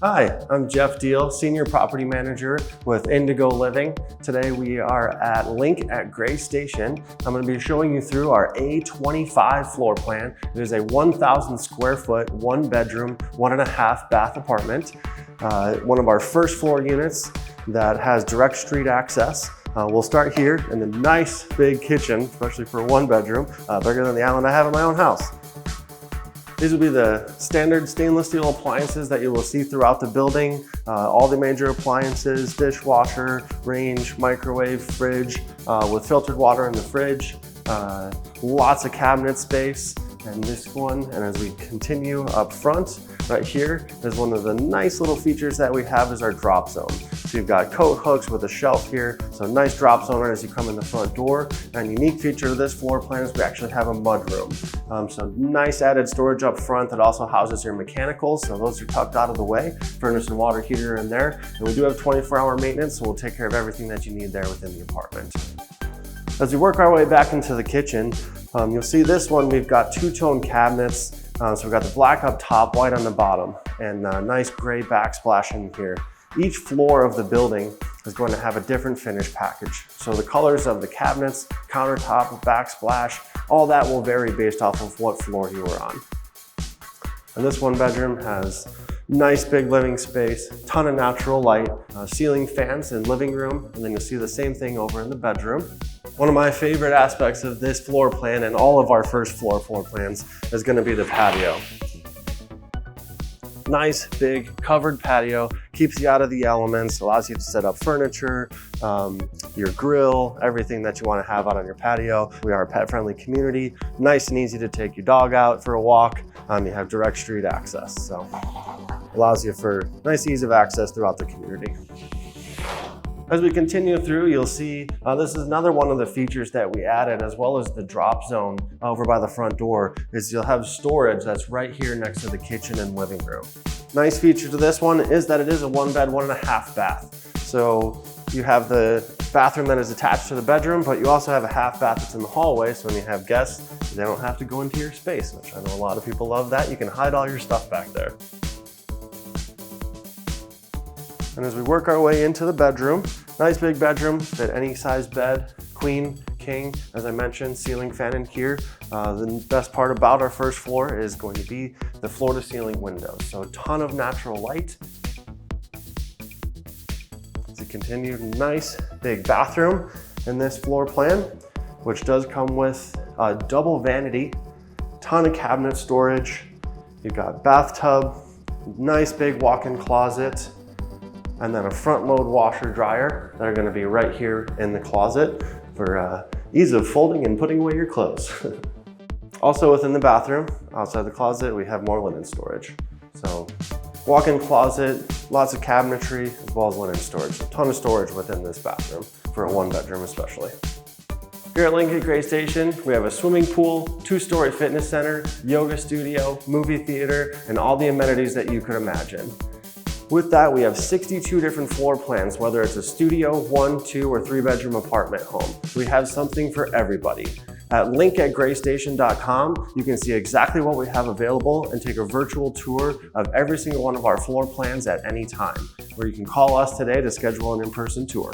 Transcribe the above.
Hi, I'm Jeff Deal, Senior Property Manager with Indigo Living. Today we are at LINC at Gray Station. I'm going to be showing you through our A25 floor plan. It is a 1,000 square foot, 1 bedroom, 1.5 bath apartment. One of our first floor units that has direct street access. We'll start here in the nice big kitchen, especially for a 1 bedroom, bigger than the island I have in my own house. These will be the standard stainless steel appliances that you will see throughout the building. All the major appliances, dishwasher, range, microwave, fridge, with filtered water in the fridge. Lots of cabinet space. And this one, and as we continue up front, right here is one of the nice little features that we have is our drop zone. So you've got coat hooks with a shelf here, so nice drop zone right as you come in the front door. And unique feature of this floor plan is we actually have a mud room. So nice added storage up front that also houses your mechanicals, so those are tucked out of the way. Furnace and water heater in there. And we do have 24-hour maintenance, so we'll take care of everything that you need there within the apartment. As we work our way back into the kitchen, you'll see this one, we've got two-tone cabinets. So we've got the black up top, white on the bottom, and nice gray backsplash in here. Each floor of the building is going to have a different finish package. So the colors of the cabinets, countertop, backsplash, all that will vary based off of what floor you are on. And this 1 bedroom has nice big living space, ton of natural light, ceiling fans in living room, and then you'll see the same thing over in the bedroom. One of my favorite aspects of this floor plan and all of our first floor plans is going to be the patio. Nice big covered patio, keeps you out of the elements, allows you to set up furniture, your grill, everything that you want to have out on your patio. We are a pet-friendly community, nice and easy to take your dog out for a walk. You have direct street access, so allows you for nice ease of access throughout the community. As we continue through, you'll see this is another one of the features that we added, as well as the drop zone over by the front door, is you'll have storage that's right here next to the kitchen and living room. Nice feature to this one is that it is a 1 bed, 1.5 bath. So you have the bathroom that is attached to the bedroom, but you also have a half bath that's in the hallway, so when you have guests, they don't have to go into your space, which I know a lot of people love that. You can hide all your stuff back there. And as we work our way into the bedroom, nice big bedroom, fit any size bed, queen, king, as I mentioned, ceiling fan in here. The best part about our first floor is going to be the floor to ceiling windows. So a ton of natural light. As we continue, nice big bathroom in this floor plan, which does come with a double vanity, ton of cabinet storage. You've got bathtub, nice big walk-in closet, and then a front load washer dryer that are going to be right here in the closet for ease of folding and putting away your clothes. Also within the bathroom, outside the closet, we have more linen storage. So walk-in closet, lots of cabinetry, as well as linen storage. A ton of storage within this bathroom for a 1 bedroom especially. Here at LINC at Gray Station, we have a swimming pool, 2-story fitness center, yoga studio, movie theater, and all the amenities that you could imagine. With that, we have 62 different floor plans, whether it's a studio, 1, 2, or 3 bedroom apartment home. We have something for everybody. At linc@graystation.com, you can see exactly what we have available and take a virtual tour of every single one of our floor plans at any time, or you can call us today to schedule an in-person tour.